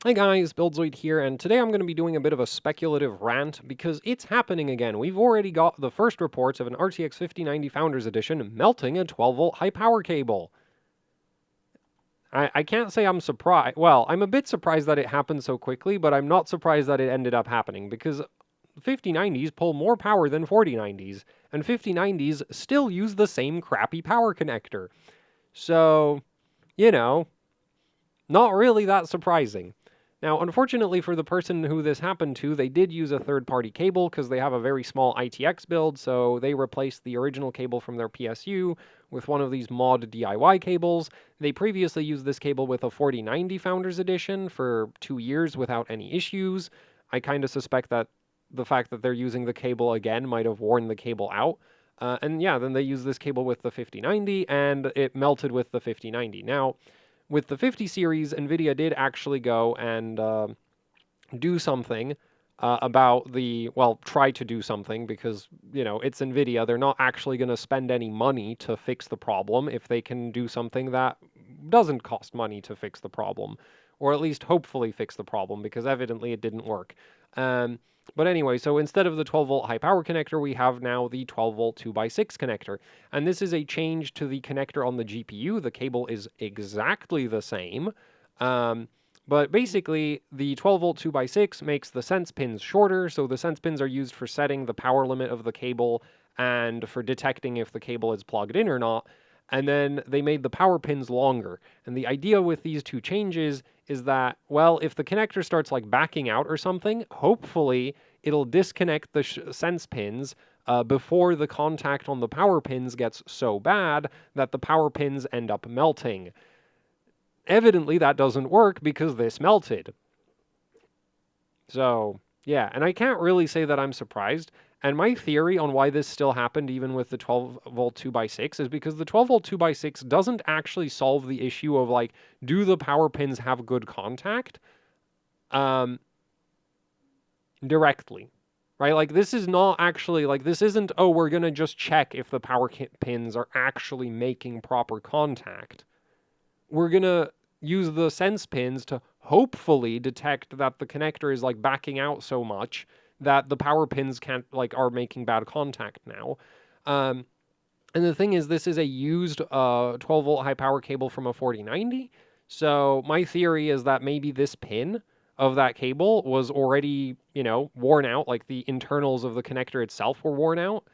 Hey guys, Buildzoid here, and today I'm going to be doing a bit of a speculative rant because it's happening again. We've already got the first reports of an RTX 5090 Founders Edition melting a 12-volt high-power cable. I can't say I'm surprised. Well, I'm a bit surprised that it happened so quickly, but I'm not surprised that it ended up happening because 5090s pull more power than 4090s, and 5090s still use the same crappy power connector. So, you know, not really that surprising. Now, unfortunately for the person who this happened to, they did use a third-party cable because they have a very small ITX build, so they replaced the original cable from their PSU with one of these mod DIY cables. They previously used this cable with a 4090 Founders Edition for 2 years without any issues. I kind of suspect that the fact that they're using the cable again might have worn the cable out. And yeah, then they used this cable with the 5090, and it melted with the 5090. Now, with the 50 series, Nvidia did actually go and do something about try to do something because, it's Nvidia. They're not actually going to spend any money to fix the problem if they can do something that doesn't cost money to fix the problem, or at least hopefully fix the problem, because evidently it didn't work. Um, but anyway, so instead of the 12-volt high power connector, we have now the 12-volt 2x6 connector. And this is a change to the connector on the GPU. The cable is exactly the same. But basically, the 12-volt 2x6 makes the sense pins shorter, so the sense pins are used for setting the power limit of the cable and for detecting if the cable is plugged in or not. And then they made the power pins longer. And the idea with these two changes is that, well, if the connector starts like backing out or something, hopefully it'll disconnect the sense pins before the contact on the power pins gets so bad that the power pins end up melting. Evidently, that doesn't work because this melted. So, yeah, and I can't really say that I'm surprised. And my theory on why this still happened even with the 12-volt 2x6 is because the 12-volt 2x6 doesn't actually solve the issue of, like, do the power pins have good contact directly, right? Like, this is not actually, like, this isn't, oh, we're going to just check if the power pins are actually making proper contact. We're going to use the sense pins to hopefully detect that the connector is like backing out so much that the power pins can't are making bad contact now. And the thing is, this is a used 12-volt high power cable from a 4090. So my theory is that maybe this pin of that cable was already, worn out, like the internals of the connector itself were worn out.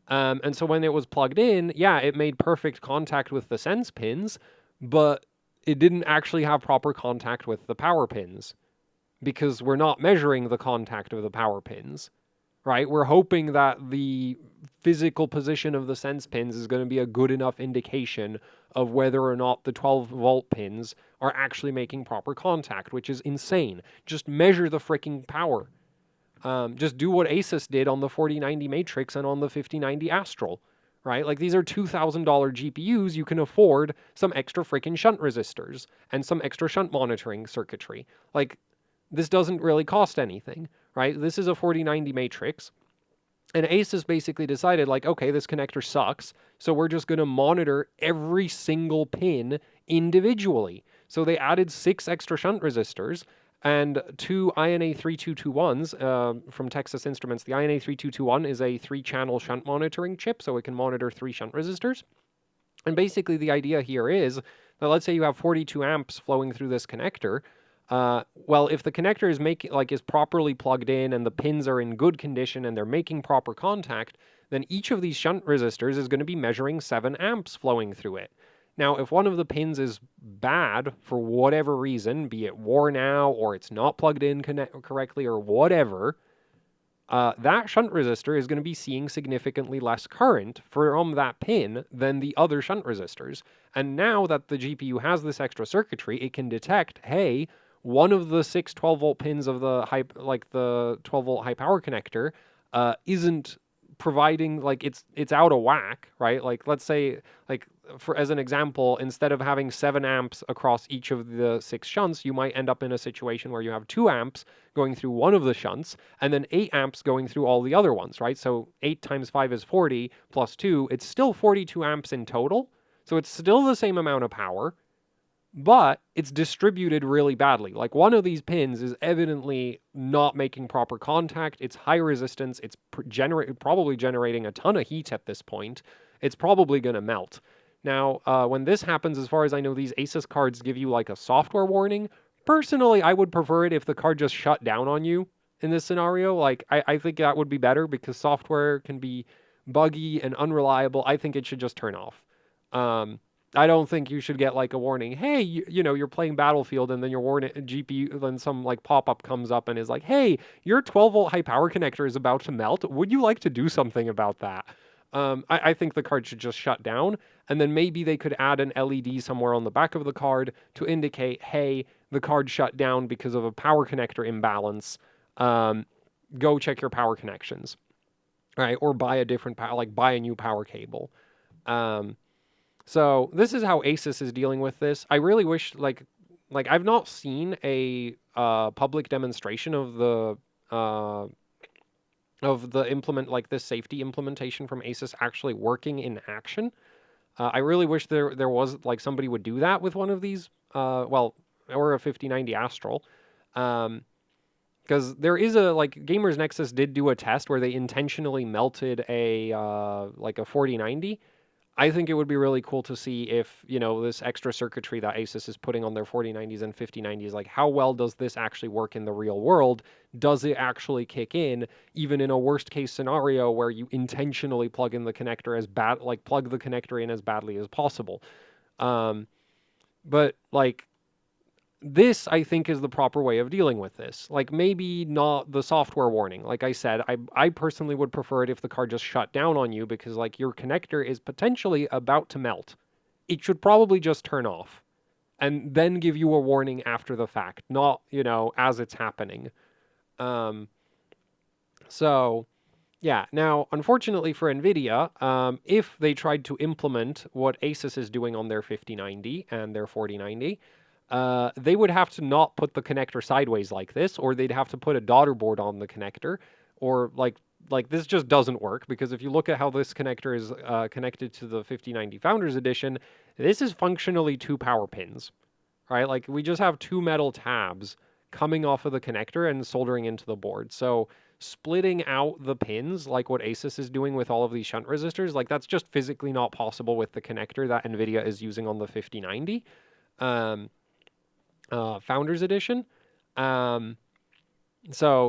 And so when it was plugged in, yeah, it made perfect contact with the sense pins, but it didn't actually have proper contact with the power pins because we're not measuring the contact of the power pins, right? We're hoping that the physical position of the sense pins is going to be a good enough indication of whether or not the 12-volt pins are actually making proper contact, which is insane. Just measure the freaking power. Just do what Asus did on the 4090 Matrix and on the 5090 Astral, right? Like, these are $2,000 GPUs. You can afford some extra freaking shunt resistors and some extra shunt monitoring circuitry. Like, this doesn't really cost anything, right? This is a 4090 Matrix. And Asus basically decided, like, okay, this connector sucks, so we're just going to monitor every single pin individually. So they added 6 extra shunt resistors and 2 INA 3221s from Texas Instruments. The INA 3221 is a 3-channel shunt monitoring chip, so it can monitor 3 shunt resistors. And basically the idea here is that, let's say you have 42 amps flowing through this connector. Well, if the connector is properly plugged in and the pins are in good condition and they're making proper contact, then each of these shunt resistors is going to be measuring 7 amps flowing through it. Now, if one of the pins is bad for whatever reason, be it worn out or it's not plugged in correctly or whatever, that shunt resistor is going to be seeing significantly less current from that pin than the other shunt resistors. And now that the GPU has this extra circuitry, it can detect, hey, one of the 6 12-volt pins of the the 12-volt high power connector isn't providing, like, it's out of whack, right? Like, let's say, like, for as an example, instead of having 7 amps across each of the 6 shunts, you might end up in a situation where you have 2 amps going through one of the shunts and then 8 amps going through all the other ones, right? So 8 times 5 is 40 plus 2, it's still 42 amps in total. So it's still the same amount of power, but it's distributed really badly. Like one of these pins is evidently not making proper contact. It's high resistance. It's probably generating a ton of heat at this point. It's probably going to melt. Now, when this happens, as far as I know, these Asus cards give you like a software warning. Personally, I would prefer it if the card just shut down on you in this scenario. Like, I think that would be better because software can be buggy and unreliable. I think it should just turn off. I don't think you should get like a warning. Hey, you know, you're playing Battlefield and then your warning GPU, then some like pop up comes up and is like, hey, your 12-volt high power connector is about to melt. Would you like to do something about that? I think the card should just shut down, and then maybe they could add an LED somewhere on the back of the card to indicate, hey, the card shut down because of a power connector imbalance. Go check your power connections, right? Or buy a different power, like buy a new power cable. So this is how Asus is dealing with this. I really wish, like I've not seen a public demonstration of the like this safety implementation from Asus actually working in action. I really wish there was like somebody would do that with one of these, or a 5090 Astral. Because there is a, like, Gamers Nexus did do a test where they intentionally melted a, like a 4090. I think it would be really cool to see if, you know, this extra circuitry that Asus is putting on their 4090s and 5090s, like, how well does this actually work in the real world? Does it actually kick in, even in a worst case scenario where you intentionally plug in the connector plug the connector in as badly as possible? But, like, this, I think, is the proper way of dealing with this. Like, maybe not the software warning. Like I said, I personally would prefer it if the card just shut down on you because, like, your connector is potentially about to melt. It should probably just turn off and then give you a warning after the fact, not, you know, as it's happening. So, yeah. Now, unfortunately for Nvidia, if they tried to implement what Asus is doing on their 5090 and their 4090, they would have to not put the connector sideways like this, or they'd have to put a daughter board on the connector, or like this just doesn't work, because if you look at how this connector is connected to the 5090 Founders Edition, this is functionally 2 power pins, right? Like, we just have 2 metal tabs coming off of the connector and soldering into the board. So splitting out the pins, like what Asus is doing with all of these shunt resistors, like, that's just physically not possible with the connector that Nvidia is using on the 5090. Founders Edition. So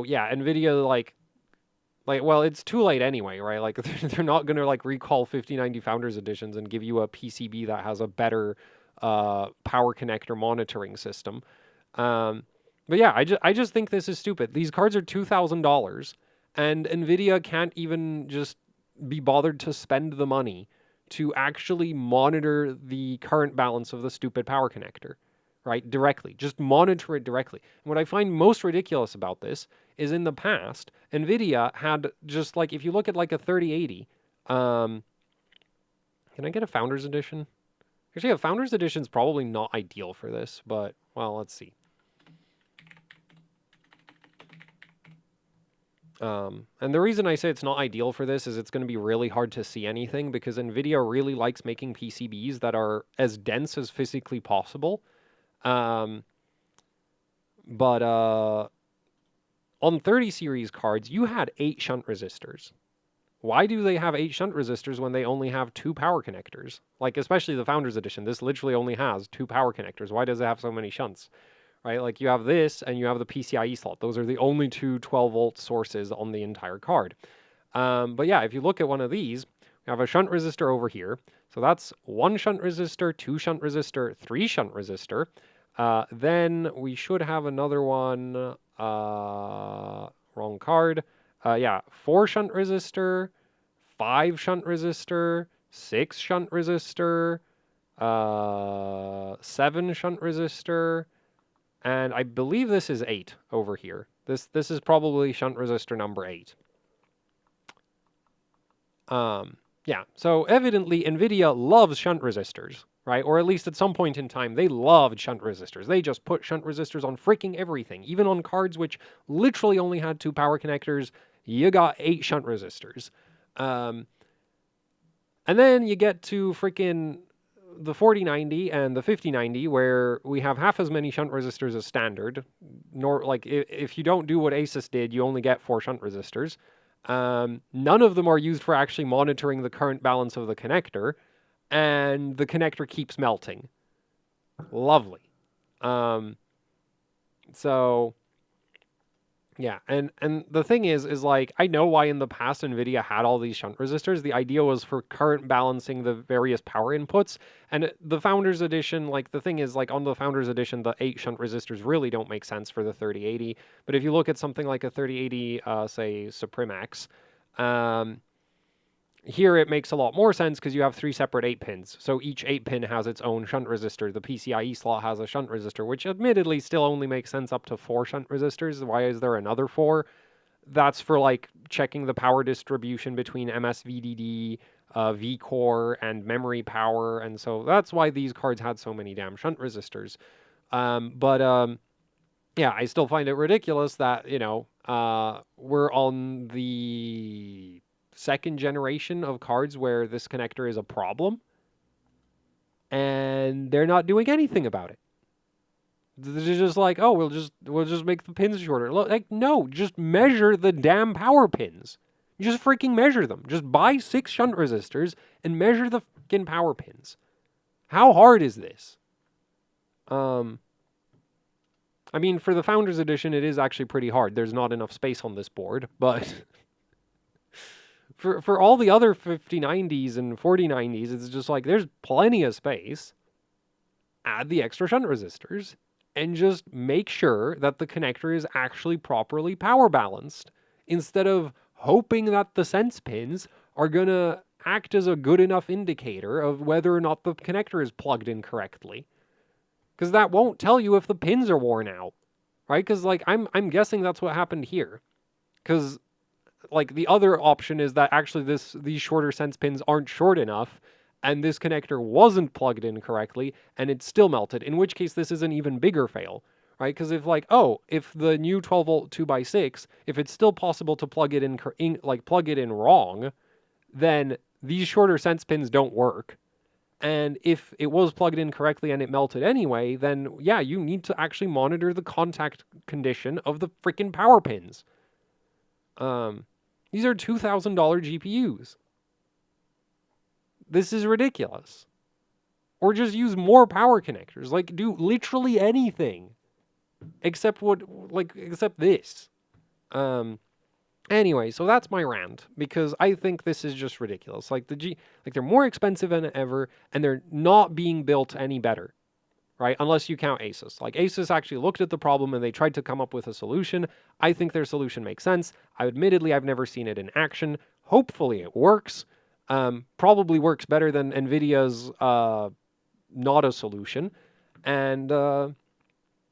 yeah, Nvidia well, it's too late anyway, right? Like, they're not gonna like recall 5090 Founders Editions and give you a PCB that has a better power connector monitoring system. But yeah, I just think this is stupid. These cards are $2,000, and Nvidia can't even just be bothered to spend the money to actually monitor the current balance of the stupid power connector, right? Directly. Just monitor it directly. And what I find most ridiculous about this is, in the past, Nvidia had just, like, if you look at like a 3080, can I get a Founders Edition? Actually, a Founders Edition is probably not ideal for this, but, well, let's see. And the reason I say it's not ideal for this is it's going to be really hard to see anything, because Nvidia really likes making PCBs that are as dense as physically possible. But on 30 series cards, you had 8 shunt resistors. Why do they have 8 shunt resistors when they only have 2 power connectors? Like, especially the Founders Edition, this literally only has 2 power connectors. Why does it have so many shunts? Right? Like, you have this and you have the PCIe slot. Those are the only 2 12-volt sources on the entire card. But yeah, if you look at one of these, we have a shunt resistor over here. So that's 1 shunt resistor, 2 shunt resistor, 3 shunt resistor. Then we should have another one, wrong card. Yeah, 4 shunt resistor, 5 shunt resistor, 6 shunt resistor, 7 shunt resistor, and I believe this is 8 over here. This is probably shunt resistor number 8. Yeah, so evidently Nvidia loves shunt resistors, right? Or at least at some point in time, they loved shunt resistors. They just put shunt resistors on freaking everything. Even on cards which literally only had 2 power connectors, you got 8 shunt resistors. And then you get to freaking the 4090 and the 5090, where we have half as many shunt resistors as standard. Nor like if you don't do what Asus did, you only get 4 shunt resistors. None of them are used for actually monitoring the current balance of the connector, and the connector keeps melting. Lovely. So yeah, and the thing is like, I know why in the past Nvidia had all these shunt resistors. The idea was for current balancing the various power inputs. And the Founders Edition, like the thing is like on the Founders Edition, the 8 shunt resistors really don't make sense for the 3080. But if you look at something like a 3080, say Supreme X, here it makes a lot more sense because you have 3 separate 8 pins. So each 8 pin has its own shunt resistor. The PCIe slot has a shunt resistor, which admittedly still only makes sense up to 4 shunt resistors. Why is there another 4? That's for like checking the power distribution between MSVDD, vCore, and memory power. And so that's why these cards had so many damn shunt resistors. Yeah, I still find it ridiculous that, we're on the 2nd generation of cards where this connector is a problem, and they're not doing anything about it. They're just like, oh, we'll just make the pins shorter. Like, no, just measure the damn power pins. Just freaking measure them. Just buy 6 shunt resistors and measure the freaking power pins. How hard is this? I mean, for the Founders Edition, it is actually pretty hard. There's not enough space on this board, but for all the other 5090s and 4090s, it's just like, there's plenty of space. Add the extra shunt resistors and just make sure that the connector is actually properly power balanced, instead of hoping that the sense pins are going to act as a good enough indicator of whether or not the connector is plugged in correctly. Because that won't tell you if the pins are worn out, right? Because like I'm guessing that's what happened here. Because like the other option is that actually these shorter sense pins aren't short enough, and this connector wasn't plugged in correctly, and it still melted. In which case, this is an even bigger fail, right? Because if like, oh, if the new 12-volt 2x6, if it's still possible to plug it in wrong, then these shorter sense pins don't work. And if it was plugged in correctly and it melted anyway, then yeah, you need to actually monitor the contact condition of the freaking power pins. These are $2,000 GPUs. This is ridiculous. Or just use more power connectors. Like, do literally anything except this. Anyway, so that's my rant, because I think this is just ridiculous. Like they're more expensive than ever, and they're not being built any better, right? Unless you count Asus. Like, Asus actually looked at the problem and they tried to come up with a solution. I think their solution makes sense. Admittedly, I've never seen it in action. Hopefully it works. Probably works better than Nvidia's not a solution. And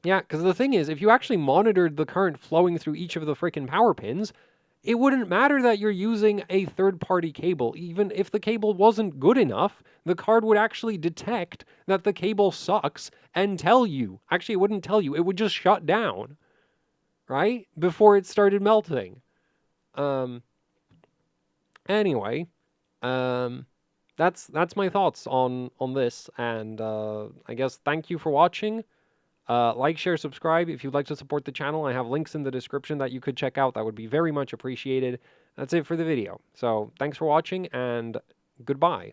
yeah, because the thing is, if you actually monitored the current flowing through each of the freaking power pins, it wouldn't matter that you're using a third-party cable. Even if the cable wasn't good enough, the card would actually detect that the cable sucks and tell you. Actually, it wouldn't tell you. It would just shut down, right? Before it started melting. Anyway, that's my thoughts on this, and I guess thank you for watching. Like, share, subscribe. If you'd like to support the channel, I have links in the description that you could check out. That would be very much appreciated. That's it for the video. So thanks for watching, and goodbye.